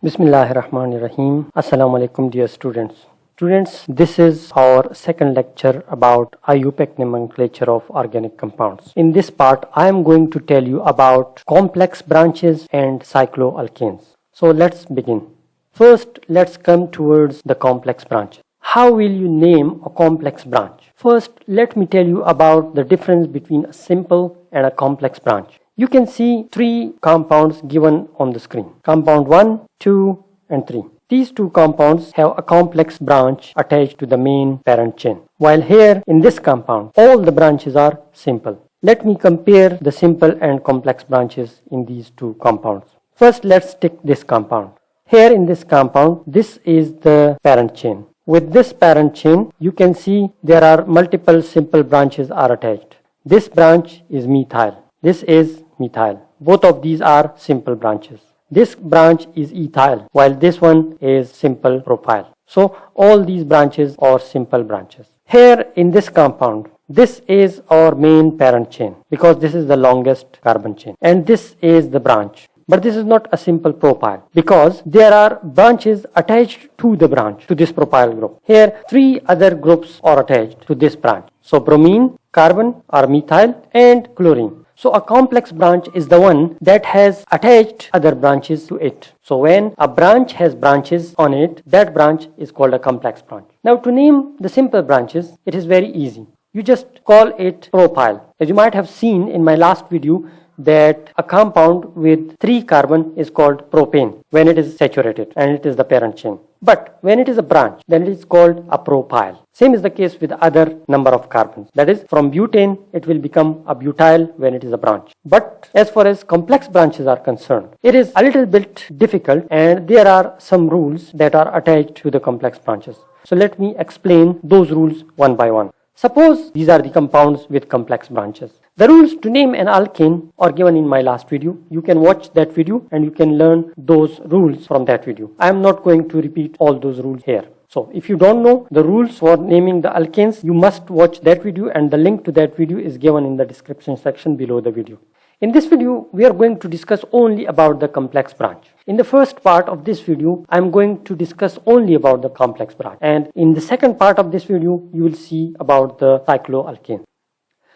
Bismillahirrahmanirrahim. Assalamu alaikum dear students. Students, this is our second lecture about IUPAC nomenclature of organic compounds. In this part, I am going to tell you about complex branches and cycloalkanes. So let's begin. First, let's come towards the complex branch. How will you name a complex branch? First, let me tell you about the difference between a simple and a complex branch. You can see three compounds given on the screen. Compound 1, 2 and 3. These two compounds have a complex branch attached to the main parent chain. While here in this compound, all the branches are simple. Let me compare the simple and complex branches in these two compounds. First, let's take this compound. Here in this compound, this is the parent chain. With this parent chain, you can see there are multiple simple branches are attached. This branch is methyl. This is methyl. Both of these are simple branches. This branch is ethyl, while this one is simple propyl. So all these branches are simple branches. Here in this compound, this is our main parent chain because this is the longest carbon chain, and this is the branch. But this is not a simple propyl because there are branches attached to the branch, to this propyl group. Here three other groups are attached to this branch. So bromine, carbon or methyl and chlorine. So a complex branch is the one that has attached other branches to it. So when a branch has branches on it, that branch is called a complex branch. Now to name the simple branches, it is very easy. You just call it propyl. As you might have seen in my last video, that a compound with 3 carbon is called propane when it is saturated and it is the parent chain. But when it is a branch, then it is called a propyl. Same is the case with other number of carbons. That is, from butane, it will become a butyl when it is a branch. But as far as complex branches are concerned, it is a little bit difficult and there are some rules that are attached to the complex branches. So let me explain those rules one by one. Suppose these are the compounds with complex branches. The rules to name an alkane are given in my last video. You can watch that video and you can learn those rules from that video. I am not going to repeat all those rules here. So if you don't know the rules for naming the alkanes, you must watch that video, and the link to that video is given in the description section below the video. In this video, we are going to discuss only about the complex branch. In the first part of this video, I am going to discuss only about the complex branch. And in the second part of this video, you will see about the cycloalkane.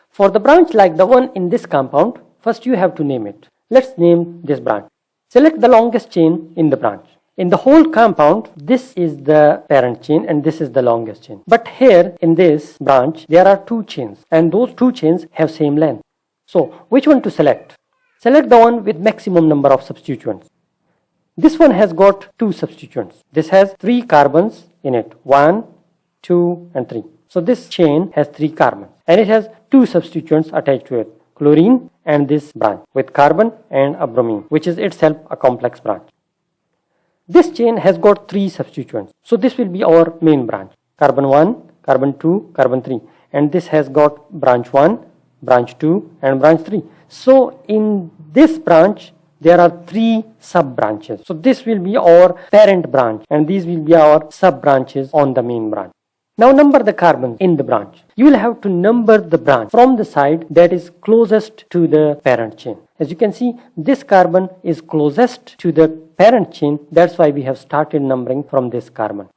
For the branch like the one in this compound, first you have to name it. Let's name this branch. Select the longest chain in the branch. In the whole compound, this is the parent chain and this is the longest chain. But here in this branch, there are two chains and those two chains have same length. So which one to select? Select the one with maximum number of substituents. This one has got 2 substituents. This has 3 carbons in it. 1, 2 and 3. So this chain has 3 carbons and it has 2 substituents attached to it. Chlorine and this branch with carbon and a bromine, which is itself a complex branch. This chain has got 3 substituents. So this will be our main branch. Carbon 1, carbon 2, carbon 3. And this has got branch 1, branch 2 and branch 3. So in this branch, there are 3 sub-branches. So this will be our parent branch and these will be our sub-branches on the main branch. Now number the carbons in the branch. You will have to number the branch from the side that is closest to the parent chain. As you can see, this carbon is closest to the parent chain. That's why we have started numbering from this carbon.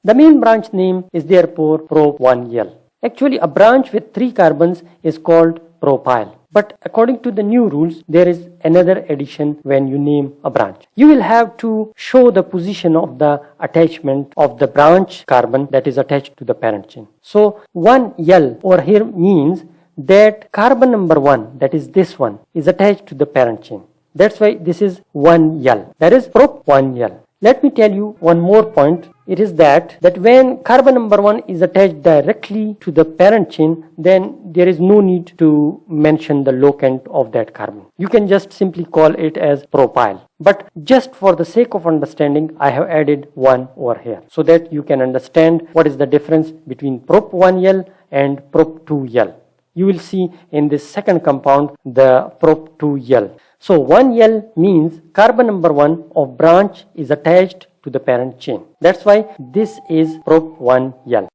The main branch name is therefore prop1L. Actually, a branch with 3 carbons is called propyl. But according to the new rules, there is another addition when you name a branch. You will have to show the position of the attachment of the branch carbon that is attached to the parent chain. So 1L over here means that carbon number 1, that is this one, is attached to the parent chain. That's why this is 1L. That is prop1L. Let me tell you one more point. It is that when carbon number 1 is attached directly to the parent chain, then there is no need to mention the locant of that carbon. You can just simply call it as propyl. But just for the sake of understanding, I have added 1 over here so that you can understand what is the difference between prop1L and prop2L. You will see in this second compound the prop2L. So 1L means carbon number 1 of branch is attached to the parent chain. That's why this is prop1L.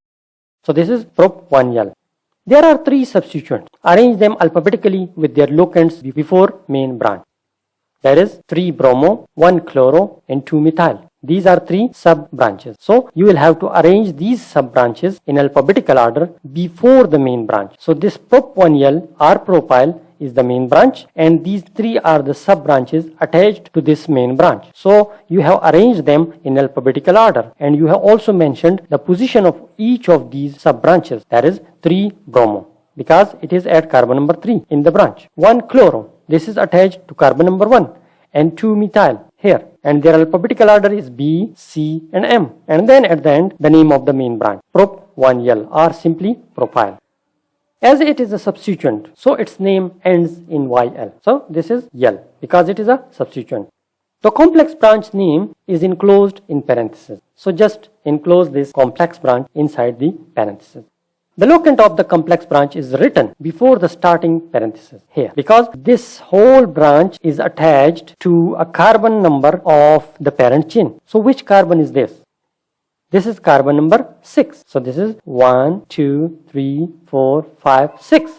So this is prop1L. There are 3 substituents. Arrange them alphabetically with their locants before main branch. That is 3-bromo, 1-chloro and 2-methyl. These are 3 sub-branches. So you will have to arrange these sub-branches in alphabetical order before the main branch. So this prop-1L R-propyl is the main branch, and these 3 are the sub-branches attached to this main branch. So you have arranged them in alphabetical order, and you have also mentioned the position of each of these sub-branches. That is 3-bromo, because it is at carbon number 3 in the branch. 1-chloro, this is attached to carbon number 1, and 2-methyl here, and their alphabetical order is B, C and M, and then at the end the name of the main branch, prop-1L or simply propyl. As it is a substituent, so its name ends in YL. So this is L because it is a substituent. The complex branch name is enclosed in parentheses. So just enclose this complex branch inside the parentheses. The locant of the complex branch is written before the starting parenthesis here, because this whole branch is attached to a carbon number of the parent chain. So which carbon is this? This is carbon number 6. So this is 1, 2, 3, 4, 5, 6.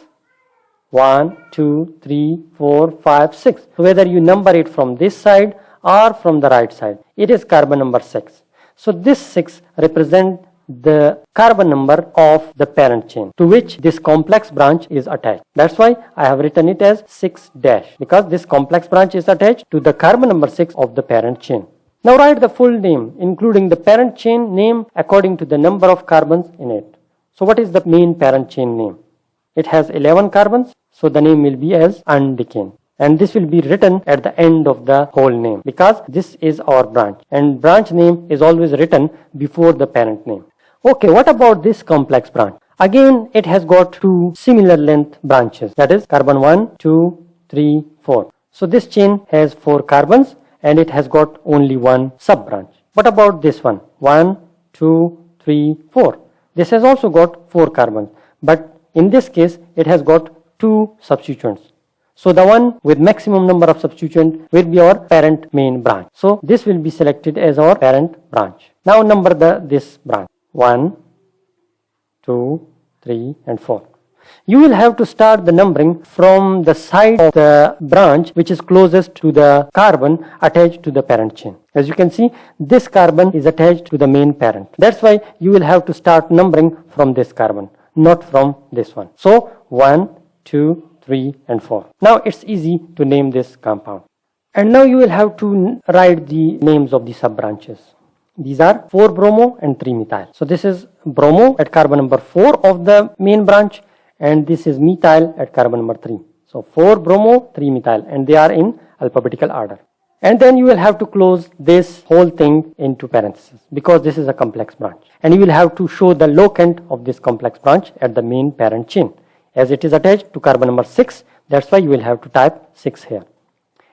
1, 2, 3, 4, 5, 6. So whether you number it from this side or from the right side, it is carbon number 6. So this 6 represents the carbon number of the parent chain to which this complex branch is attached. That's why I have written it as 6 dash, because this complex branch is attached to the carbon number 6 of the parent chain. Now write the full name including the parent chain name according to the number of carbons in it. So what is the main parent chain name? It has 11 carbons, so the name will be as undecane. And this will be written at the end of the whole name because this is our branch, and branch name is always written before the parent name. Okay, what about this complex branch? Again, it has got 2 similar length branches, that is carbon 1, 2, 3, 4. So this chain has 4 carbons and it has got only 1 sub branch. What about this one? 1, 2, 3, 4. This has also got 4 carbons, but in this case it has got 2 substituents. So the one with maximum number of substituents will be our parent main branch. So this will be selected as our parent branch. Now number this branch. 1, 2, 3 and 4. You will have to start the numbering from the side of the branch which is closest to the carbon attached to the parent chain. As you can see, this carbon is attached to the main parent. That's why you will have to start numbering from this carbon, not from this one. So 1, 2, 3 and 4. Now it's easy to name this compound. And now you will have to write the names of the sub branches. These are 4-bromo and 3-methyl. So this is bromo at carbon number 4 of the main branch, and this is methyl at carbon number 3. So 4-bromo, 3-methyl, and they are in alphabetical order. And then you will have to close this whole thing into parentheses because this is a complex branch. And you will have to show the locant of this complex branch at the main parent chain. As it is attached to carbon number 6, that's why you will have to type 6 here.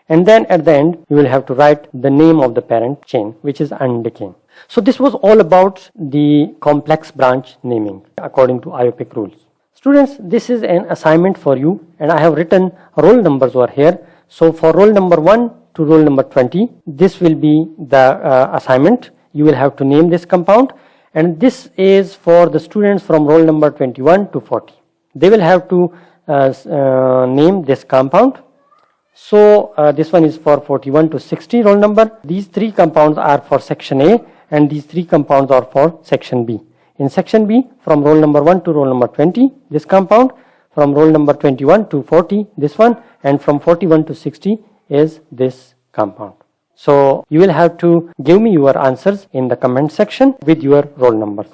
And then at the end, you will have to write the name of the parent chain, which is undecane. So this was all about the complex branch naming according to IUPAC rules. Students, this is an assignment for you, and I have written roll numbers over here. So for roll number 1 to roll number 20, this will be the assignment. You will have to name this compound, and this is for the students from roll number 21 to 40. They will have to name this compound. So this one is for 41 to 60 roll number. These 3 compounds are for section A, and these 3 compounds are for section B. In section B, from roll number 1 to roll number 20, this compound, from roll number 21 to 40, this one, and from 41 to 60 is this compound. So you will have to give me your answers in the comment section with your roll numbers.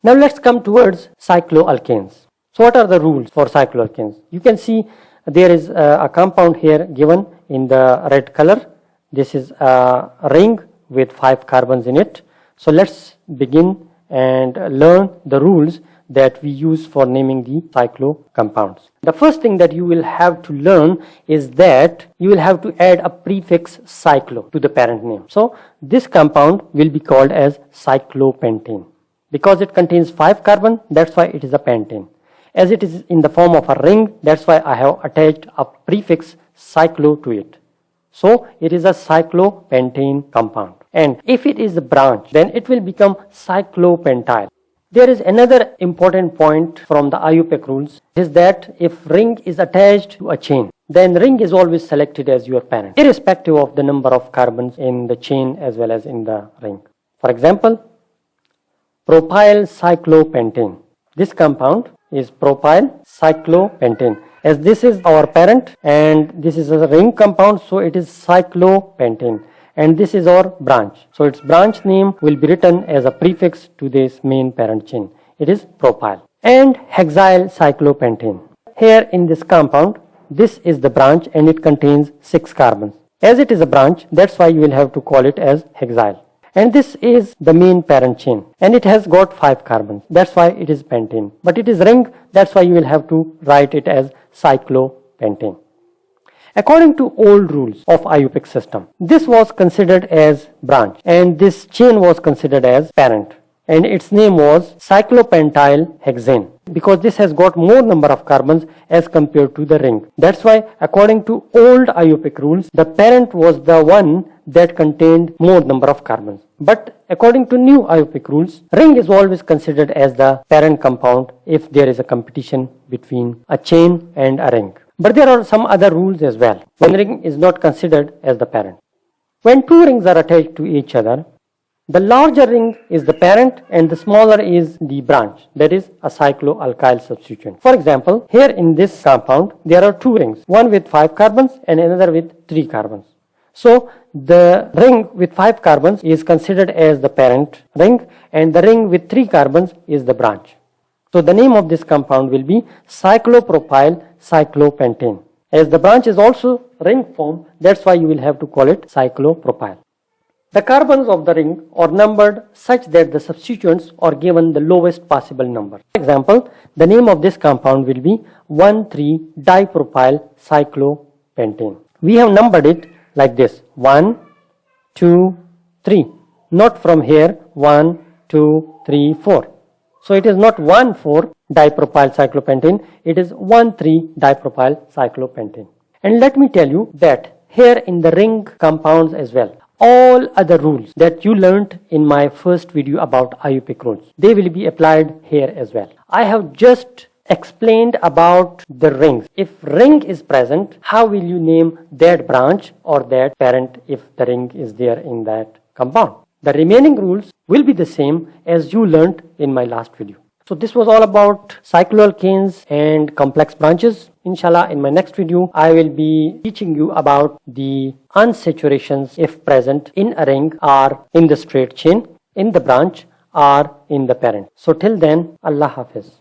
Now let's come towards cycloalkanes. So what are the rules for cycloalkanes? You can see there is a compound here given in the red color. This is a ring with 5 carbons in it. So let's begin and learn the rules that we use for naming the cyclo compounds. The first thing that you will have to learn is that you will have to add a prefix cyclo to the parent name. So this compound will be called as cyclopentane. Because it contains 5 carbon, that's why it is a pentane. As it is in the form of a ring, that's why I have attached a prefix cyclo to it. So it is a cyclopentane compound. And if it is a branch, then it will become cyclopentyl. There is another important point from the IUPAC rules, is that if ring is attached to a chain, then ring is always selected as your parent, irrespective of the number of carbons in the chain as well as in the ring. For example, propyl cyclopentane. This compound is propyl cyclopentane. As this is our parent and this is a ring compound, so it is cyclopentane. And this is our branch. So its branch name will be written as a prefix to this main parent chain. It is propyl. And hexyl cyclopentane. Here in this compound, this is the branch and it contains 6 carbons. As it is a branch, that's why you will have to call it as hexyl. And this is the main parent chain and it has got 5 carbons. That's why it is pentane. But it is ring, that's why you will have to write it as cyclopentane. According to old rules of IUPAC system, this was considered as branch and this chain was considered as parent. And its name was cyclopentyl hexane because this has got more number of carbons as compared to the ring. That's why according to old IUPAC rules, the parent was the one that contained more number of carbons. But according to new IUPAC rules, ring is always considered as the parent compound if there is a competition between a chain and a ring. But there are some other rules as well when ring is not considered as the parent. When 2 rings are attached to each other, the larger ring is the parent and the smaller is the branch, that is a cycloalkyl substituent. For example, here in this compound, there are 2 rings, one with 5 carbons and another with 3 carbons. So the ring with 5 carbons is considered as the parent ring and the ring with 3 carbons is the branch. So the name of this compound will be cyclopropyl cyclopentane. As the branch is also ring form, that's why you will have to call it cyclopropyl. The carbons of the ring are numbered such that the substituents are given the lowest possible number. For example, the name of this compound will be 1,3-dipropyl cyclopentane. We have numbered it like this: 1, 2, 3. Not from here 1, 2, 3, 4. So it is not 1,4-dipropyl cyclopentane, it is 1,3-dipropyl cyclopentane. And let me tell you that here in the ring compounds as well, all other rules that you learnt in my first video about IUPAC rules, they will be applied here as well. I have just explained about the rings. If ring is present, how will you name that branch or that parent if the ring is there in that compound? The remaining rules will be the same as you learnt in my last video. So this was all about cycloalkanes and complex branches. Inshallah, in my next video, I will be teaching you about the unsaturations if present in a ring or in the straight chain, in the branch or in the parent. So till then, Allah Hafiz.